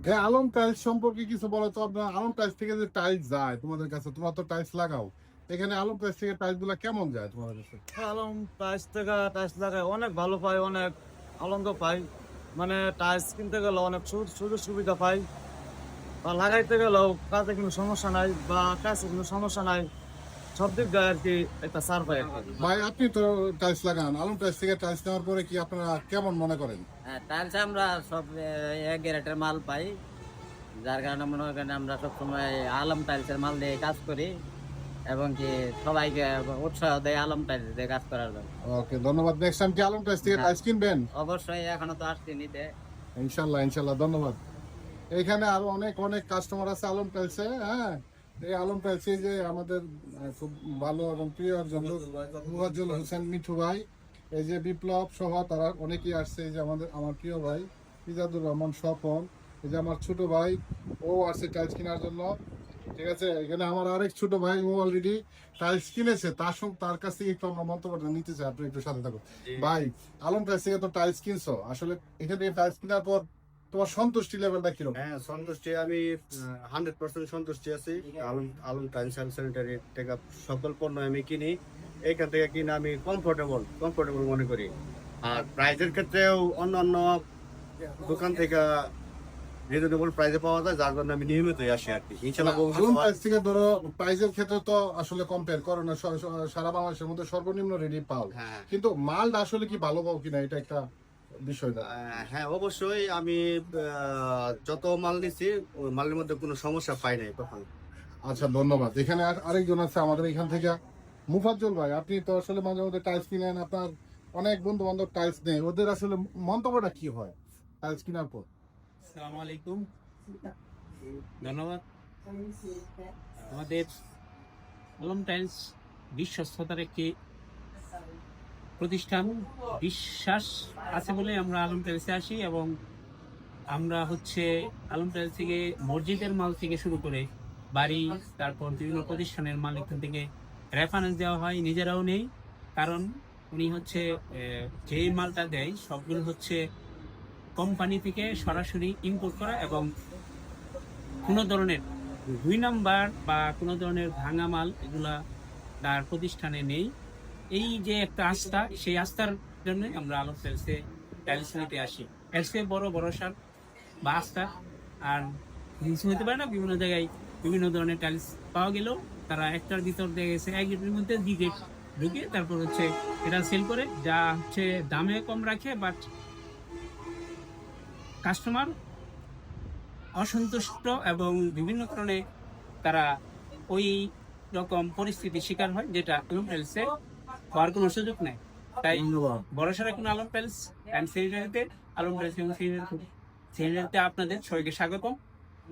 হ্যাঁ, আলম টাইলস সম্পর্কে কিছু বলো তো। আপনার আলম টাইলস থেকে যে টাইলস যায় তোমাদের কাছে, তোমরা তো টাইলস লাগাও, এখানে আলম টাইলস থেকে টাইলস গুলা কেমন যায় তোমাদের কাছে? আলম টাইস থেকে টাইস লাগায় অনেক ভালো পাই, অনেক আনন্দ পাই। মানে টাইস কিনতে গেলে অনেক সুযোগ সুবিধা পাই, বা লাগাইতে গেলেও কাজে কোনো সমস্যা নাই, বা কাজে কোনো সমস্যা নাই। সব দিক দিয়ে আর কি একটা সার পাই আর কি। ভাই, আপনি তো টাইলস লাগান, আলম টাইলস থেকে টাইলস নেওয়ার পরে কি আপনারা কেমন মনে করেন? হ্যাঁ, টাইলস আমরা সব এক গ্যারেটের মাল পাই, যার কারণে মনে করেন আমরা সবসময় আলম টাইলসের মাল দিয়ে কাজ করি, এবং কি সবাইকে উৎসাহ দেয় আলম টাইলস দিয়ে কাজ করার জন্য। ওকে, ধন্যবাদ। নেক্সট টাইম কি আলম টাইলস থেকে টাইলস কিনবেন? অবশ্যই, এখনো তো আসছি নিতে। ইনশাল্লাহ, ইনশাল্লাহ, ধন্যবাদ। এখানে আরো অনেক অনেক কাস্টমার আছে আলম টাইলসে। হ্যাঁ, এই আলম টাইলসে যে আমাদের খুব ভালো এবং প্রিয় একজন লোক মুফাজ্জল হোসেন মিঠু ভাই, এই যে বিপ্লব সহ তারা অনেকেই আসছে। এই যে আমার প্রিয় ভাই ইজাদুর রহমান স্বপন, এই যে আমার ছোট ভাই, ও আসছে টাইলস কেনার জন্য। ঠিক আছে, এখানে আমার আরেক ছোট ভাই, ও অলরেডি টাইলস কিনেছে, তার কাছ থেকে একটু আমরা মন্তব্যটা নিতে চাই। আপনি একটু সাথে থাকুন ভাই। আলম টাইলস থেকে তো টাইলস কিনছো, আসলে এখান থেকে টাইলস কেনার পর তোমার সন্তুষ্টি লেভেলটা কিরকম? হ্যাঁ, সন্তুষ্টি আমি 100% সন্তুষ্টি আছি। Alam Alam tiles and sanitary থেকে সকল পণ্য আমি কিনি, এইখান থেকে কিনে আমি কমফোর্টেবল মনে করি। আর প্রাইজের ক্ষেত্রেও অন্যান্য দোকান থেকে রিজনেবল প্রাইসে পাওয়া যায়, যার জন্য আমি নিয়মিতই আসি আর কি। ইনশাআল্লাহ আলম টাইলস থেকে ধরো প্রাইজের ক্ষেত্রে তো আসলে কম্পেয়ার করো না, সারা বাংলাদেশের মধ্যে সর্বনিম্ন রেডি পাও, হ্যাঁ, কিন্তু মালটা আসলে কি ভালো পাও কিনা এটা একটা বিষয় না? হ্যাঁ, অবশ্যই আমি যত মাল নিচ্ছি ওই মালের মধ্যে কোনো সমস্যা পাই নাই কখনো। আচ্ছা, ধন্যবাদ। এখানে আরেকজন আছে আমাদের এখান থেকে, মুফাজ্জল ভাই। আপনি তো আসলে মাঝে মধ্যে টাইলস কিনেন, আপনার অনেক বন্ধু বান্ধব টাইলস নেই, ওদের আসলে মন্তব্যটা কি হয় টাইলস কেনার পর? আসসালামু আলাইকুম, ধন্যবাদ। আমাদের আলম টাইলস বিশ্বস্ততার একটি প্রতিষ্ঠান। বিশ্বাস আছে বলে আমরা আলম টাইলসে আসি, এবং আমরা হচ্ছে আলম টাইলস থেকে মসজিদের মাল থেকে শুরু করে বাড়ি, তারপর বিভিন্ন প্রতিষ্ঠানের মাল এখান থেকে রেফারেন্স দেওয়া হয়, নিজেরাও নেই। কারণ উনি হচ্ছে যে মালটা দেয় সবগুলো হচ্ছে কোম্পানি থেকে সরাসরি ইম্পোর্ট করা, এবং কোনো ধরনের 2 নাম্বার বা কোনো ধরনের ভাঙা মাল এগুলা তার প্রতিষ্ঠানে নেই। এই যে একটা আস্থা, সেই আস্থার জন্য আমরা আলম টাইলসে টাইলস নিতে আসি। এর চেয়ে বড় ভরসা বা আস্থা আর কিছু হতে পারে না। বিভিন্ন জায়গায় বিভিন্ন ধরনের টাইলস পাওয়া গেলেও তারা একটার ভিতর দিয়ে গেছে, এক গেটের মধ্যে গেট ঢুকে তারপর হচ্ছে এটা সেল করে, যা হচ্ছে দামে কম রাখে, বাট কাস্টমার অসন্তুষ্ট এবং বিভিন্ন কারণে তারা ওই রকম পরিস্থিতির শিকার হয়, যেটা আলম টাইলসে হওয়ার কোনো সুযোগ নেই। তাই বড়সড় কোনো আলম টাইলস অ্যান্ড স্যানিটারিতে, আলম টাইলস এবং স্যানিটারিতে আপনাদের সবাইকে স্বাগতম।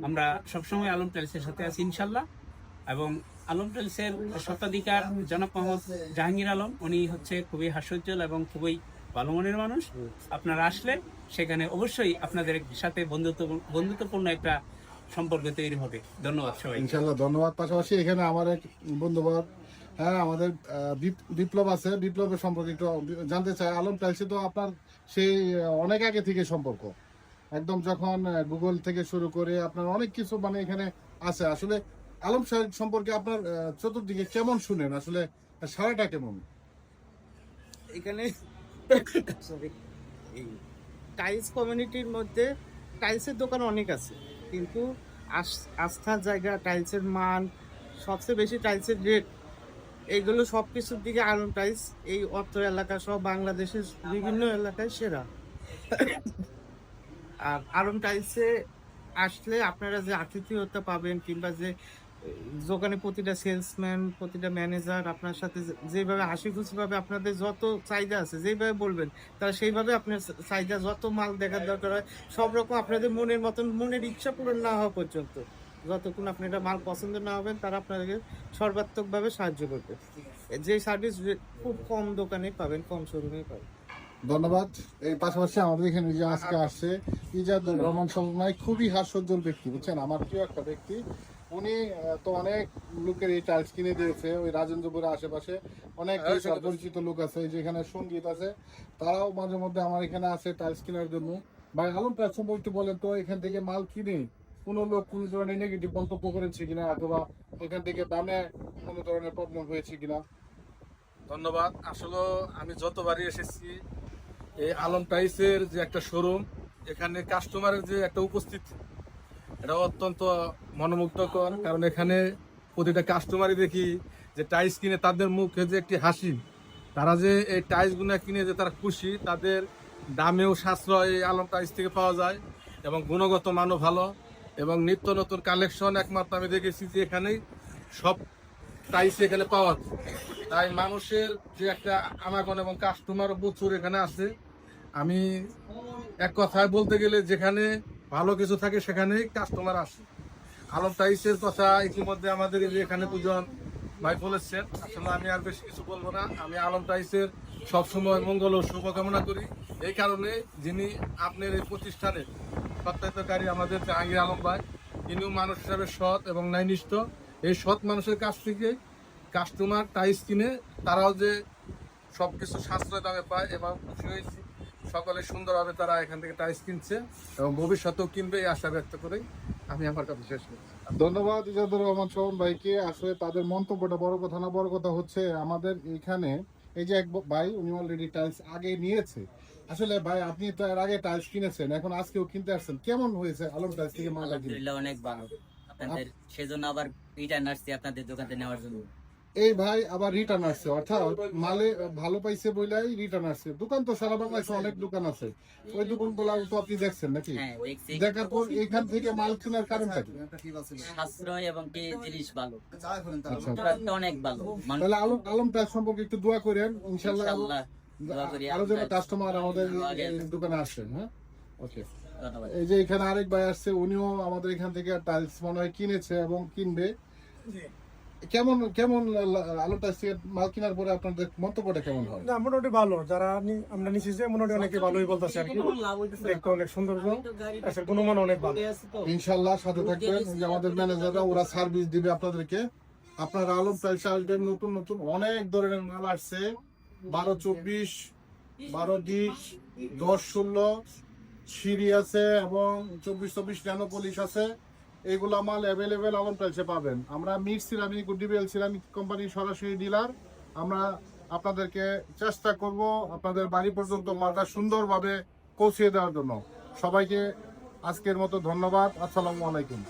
আমরা সবসময় আলম টাইলসের সাথে আছি ইনশাল্লাহ। এবং আলম টাইলসের স্বত্বাধিকার জনাব মোহাম্মদ জাহাঙ্গীর আলম, উনি হচ্ছে খুবই হাস্যোজ্জ্বল এবং খুবই ভালো মনের মানুষ। আপনারা আসলে সেখানে অবশ্যই আপনাদের সাথে বন্ধুত্বপূর্ণ একটা সম্পর্ক তৈরি হবে। ধন্যবাদ সবাই। ইনশাল্লাহ, ধন্যবাদ। পাশাপাশি এখানে আমার এক বন্ধুবর, হ্যাঁ, আমাদের বিপ্লব আছে। বিপ্লবের সম্পর্কে একটু জানতে চাই। আলম টাইলসে তো আপনার সেই অনেক আগে থেকে সম্পর্ক, একদম যখন গুগল থেকে শুরু করে আপনার অনেক কিছু মানে এখানে আছে। আসলে আলম সাহেব সম্পর্কে আপনার চতুর্দিকে কেমন শুনেন, আসলে সারাটা কেমন? এখানে এই টাইলস কমিউনিটির মধ্যে টাইলসের দোকান অনেক আছে, কিন্তু আস্থার জায়গা, টাইলসের মান, সবচেয়ে বেশি টাইলসের রেট, এইগুলো সব কিছুর দিকে আলম টাইলস এই অত্র এলাকা সহ বাংলাদেশের বিভিন্ন এলাকায় সেরা। আর আলম টাইলসে আসলে আপনারা যে আতিথেয়তা পাবেন, কিংবা যে দোকানে প্রতিটা সেলসম্যান, প্রতিটা ম্যানেজার আপনার সাথে যেভাবে হাসি খুশি ভাবে আপনাদের যত চাহিদা আছে যেভাবে বলবেন, তারা সেইভাবে আপনার চাহিদা, যত মাল দেখার দরকার হয় সব রকম আপনাদের মনের মতন, মনের ইচ্ছা পূরণ না হওয়া পর্যন্ত, যতক্ষণ আপনারা মাল পছন্দ না হবেন, তারা আপনাদেরকে সর্বাত্মকভাবে সাহায্য করবে। যে সার্ভিস খুব কম দোকানে পাবেন, কম শোরুমে পাবেন। ধন্যবাদ। এই পাশাপাশি আমাদের এখানে যে আজকে আসছে ইজাদুর রহমান স্বপন ভাই, খুবই হাস্যোজ্জ্বল ব্যক্তি, বুঝছেন, আমার প্রিয় একটা ব্যক্তি। উনি তো অনেক লোকের এই টাইলস কিনে দিয়েছে ওই রাজেন্দ্রপুরের আশেপাশে অনেক পরিচিত লোক আছে যেখানে সঙ্গীত আছে, তারাও মাঝে মধ্যে আমার এখানে আসে টাইলস কেনার জন্য। ভাই আলম টাইলস সম্পর্কে বলেন তো, এখান থেকে মাল কিনে কোনো লোক কোনো ধরনের নেগেটিভ মন্তব্য করেছে কিনা, অথবা এখান থেকে দামে কোনো ধরনের প্রবলেম হয়েছে কিনা? ধন্যবাদ। আসলে আমি যতবারই এসেছি এই আলম টাইলসের যে একটা শোরুম, এখানে কাস্টমারের যে একটা উপস্থিতি, এটা অত্যন্ত মনোমুগ্ধকর। কারণ এখানে প্রতিটা কাস্টমারই দেখি যে টাইলস কিনে তাদের মুখে যে একটি হাসি, তারা যে এই টাইলসগুলো কিনে যে তারা খুশি, তাদের দামেও সাশ্রয় এই আলম টাইলস থেকে পাওয়া যায় এবং গুণগত মানও ভালো এবং নিত্য নতুন কালেকশন। একমাত্র আমি দেখেছি যে এখানেই সব টাইলস এখানে পাওয়া যায়। তাই মানুষের যে একটা আনাগোনা এবং কাস্টমার প্রচুর এখানে আছে। আমি এক কথায় বলতে গেলে যেখানে ভালো কিছু থাকে সেখানেই কাস্টমার আসে। আলম টাইলসের কথা ইতিমধ্যে আমাদের এই যে এখানে দুজন ভাই বলেছেন, আসলে আমি আর বেশি কিছু বলবো না। আমি আলম টাইলসের সবসময় মঙ্গল ও শুভকামনা করি। এই কারণে যিনি আপনার এই প্রতিষ্ঠানের সত্যায়িতকারী আমাদের জাহাঙ্গীর আলম ভাই, তিনিও মানুষ হিসাবে সৎ এবং ন্যায়নিষ্ঠ। এই সৎ মানুষের কাছ থেকে কাস্টমার টাইলস কিনে তারাও যে সবকিছু সাশ্রয় দামে পায় এবং খুশি হয়েছি। সকলে সুন্দরভাবে তারা এখান থেকে টাইলস কিনছে এবং ভবিষ্যতেও কিনবে এই আশা ব্যক্ত করেই আমি আমার কথা শেষ করছি। ধন্যবাদ ইজাদুর রহমান শোভন ভাইকে। আসলে তাদের মন্তব্যটা বড় কথা না, বড় কথা হচ্ছে আমাদের এখানে এই যে এক ভাই উনি অলরেডি টাইলস আগে নিয়েছে। আসলে ভাই আপনি তো এর আগে টাইলস কিনেছেন, এখন আজকেও কিনতে আসছেন, কেমন হয়েছে আলম টাইলস থেকে মালটা কিনে? আলহামদুলিল্লাহ অনেক ভালো। আপনাদের সেজন্য আবার রিটার্ন আসছি আপনাদের দোকান থেকে নেওয়ার জন্য। এই ভাই আবার রিটার্ন আসছে, অর্থাৎ মালে ভালো পাইছে বলেই রিটার্ন আসছে। দোকান তো সারা বাংলাদেশে অনেক দোকান আছে, ওই দোকানগুলো তো আপনি দেখছেন নাকি? হ্যাঁ দেখছি, দেখার পর এখান থেকে মাল কেনার কারণটা কি? সাশ্রয় এবং কি জিনিস ভালো, আচ্ছা, প্রোডাক্টটা অনেক ভালো। মানুষ তাহলে আলম টাইলস সম্পর্কে একটু দোয়া করেন, ইনশাল্লাহ ইনশাআল্লাহ দোয়া করি আরো যেন আপনার- কাস্টমার আমাদের এই দোকানে আসেন। হ্যাঁ, ওকে। ধন্যবাদ। এই যে এখানে আরেক ভাই আসছে, উনিও আমাদের এখান থেকে টাইলস মনে হয় কিনেছে এবং কিনবে। কেমন কেমন আলম টাইলস থেকে মাল কেনার পরে আপনাদের মন্তব্যটা কেমন হয়? না মোটামুটি ভালো, যারা আমরা নিচ্ছি যে মোটামুটি অনেকে ভালোই বলতেছে আর কি, দেখতে অনেক সৌন্দর্য আছে, গুণমান অনেক ভালো। ইনশাল্লাহ সাথে থাকবেন, এই যে আমাদের ম্যানেজাররা ওরা সার্ভিস দিবে আপনাদেরকে। আপনারা আলম টাইলস আসবেন, নতুন নতুন অনেক ধরনের মাল আসছে, 12-24, 12-20, 10-16 সিঁড়ি আছে এবং 24-24 ন্যানো পলিশ আছে। এইগুলা মাল অ্যাভেলেবেল আলম টাইলসে পাবেন। আমরা মিট সিরামিক ও ডিবিএল সিরামিক কোম্পানির সরাসরি ডিলার। আমরা আপনাদেরকে চেষ্টা করব আপনাদের বাড়ি পর্যন্ত মালটা সুন্দরভাবে পৌঁছে দেওয়ার জন্য। সবাইকে আজকের মতো ধন্যবাদ। আসসালামু আলাইকুম।